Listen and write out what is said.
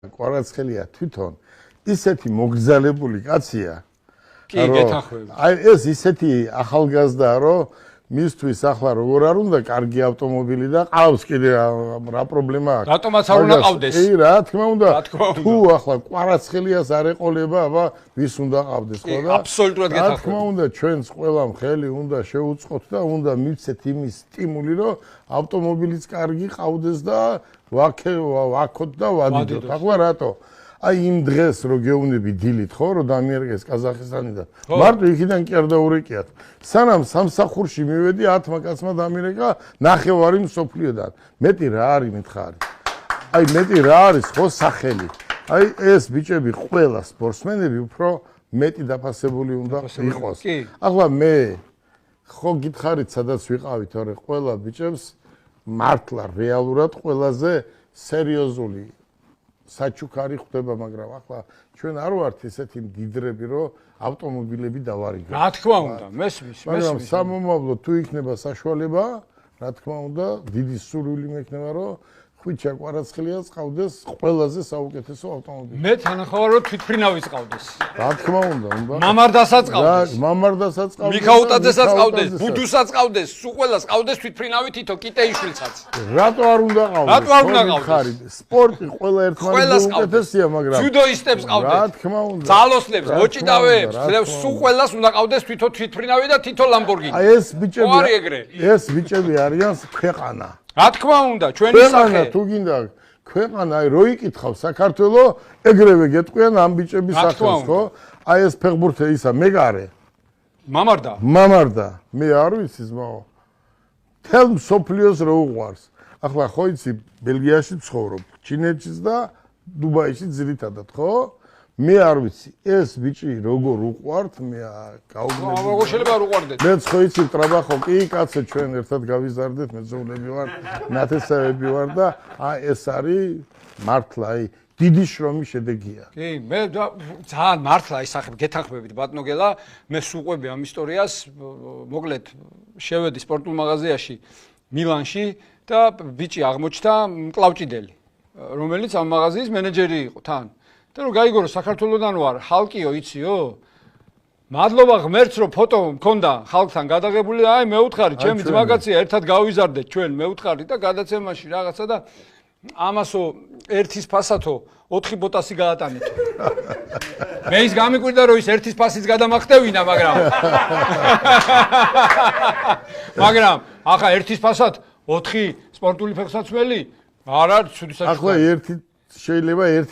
კვარაცხელია თვითონ ისეთი მოგზალებული კაცია. კი, გეთანხმები. აი ეს ისეთი ახალგაზრდაა, რომ მისთვის ახლა როგორ არ უნდა კარგი ავტომობილი და ყავს კიდე რა პრობლემა აქვს. რატომაც არ უნდა ყავდეს? კი, რა თქმა უნდა. თუ ახლა კვარაცხელიას არ ეყოლება, აბა ვის უნდა ყავდეს, ხო და? აბსოლუტურად რა გეთანხმები. თქმა უნდა, ჩვენს ყველამ ხელი უნდა შეუწყოთ და უნდა მივცეთ იმის სტიმული, რომ ავტომობილიც კარგი ყავდეს და ვაქოთ და ვადიდოთ. ახლა რატო? აი იმ დღეს რო გეუნები დილით ხო რომ დამიერგეს ყაზახისტანიდან მარტო იქიდან კი არ დაურეკიათ სანამ სამსახურში მივედი 10 კაცმა დამიერგა ნახევარი მსოფლიოდან მეტი რა არის მითხარი აი მეტი რა არის ხო სახელი აი ეს ბიჭები ყველა სპორტსმენები უფრო მეტი დაფასებული უნდა იყოს ახლა მე ხო გითხარით სადაც ვიყავით თორე ყველა ბიჭებს მართლა რეალურად ყველაზე სერიოზული საჩუქარი ხდება, მაგრამ ახლა ჩვენ არ ვართ ესეთი მდიდრები, რომ ავტომობილები დავარიგოთ. რა თქმა უნდა, მესმის. მაგრამ სამომავლო თუ იქნება საშუალება, რა თქმა უნდა, დიდი სურვილი მექნება, რომ ხვიჩა კვარაცხელიას ყავდეს ყველაზე საუკეთესო ავტომობილი. მე თანახმობ, რომ თვითფრინავიც ყავდეს. რა თქმა უნდა, მამარდასაც ყავდეს. მამარდასაც ყავდეს. მიქაუტაძესაც ყავდეს, ბუდუსაც ყავდეს, სულ ყველას ყავდეს თვითფრინავი თითო კიტეიშვილსაც. რატო არ უნდა ყავდეს? რატო არ უნდა ყავდეს? სპორტი ყველა ერთმანეთს უკეთესია, მაგრამ ჯუდოისტებს ყავდეს. რა თქმა უნდა. ძალოსნებს, მოჭიდავეებს, სულ ყველას უნდა ყავდეს თვითო თვითფრინავი და თითო ლამბორგინი. აი ეს ბიჭები არიან ქვეყანა. რა თქმა უნდა, ჩვენი სახე. თუ გინდა ქვეყანა, აი რო იკითხავ საქართველოს, ეგრევე გეტყვიან ამ ბიჭების სახელს, ხო? აი ეს ფეხბურთე ისა მეგარე. მამარდა. მე არ ვიცი ზმაო. თელ მსოფლიოს რო უყვარს. ახლა ხო იცი ბელგიაში ცხოვრობ, ჩინეთშიც და დუბაიში ძირითადად, ხო? მე არ ვიცი, ეს ბიჭი როგორ უყვართ, მე გაუგლები. როგორ შეიძლება არ უყვარდეთ? მეც ხო იცი ტრაბახო, კი კაცო ჩვენ ერთად გავიზარდეთ, მეძღვნები ვარ, ნათესავები ვარ და აი ეს არის მართლა აი დიდი შრომის შედეგია. კი, მე ძალიან მართლა ისახებ გეთანხმებით ბატონო გელა, მე სუყვები ამ ისტორიას, მოკლედ შევედი სპორტულ მაღაზიაში მილანში და ბიჭი აღმოჩნდა მკლავჭიდელი, რომელიც ამ მაღაზიის მენეჯერი იყო თან. და რომ გაიგო რომ საქართველოსდან ვარ, ხალკიო იციო? მადლობა ღმერთს რომ ფოტო მქონდა ხალხთან გადაღებული და აი მე უთხარი, ჩემი ძმაკაცია ერთად გავიზარდეთ ჩვენ, მე უთხარი და გადაცემაში რაღაცა და ამასო ერთის ფასათო 4 ბოტასი გაატანეთო. მე ის გამიკვირდა რომ ის ერთის ფასიც გადამახტევინა, მაგრამ ახლა ერთის ფასად 4 სპორტული ფეხსაცმელი არა, ცუდი საჩუქარი. ახლა ერთი შეიძლება ერთი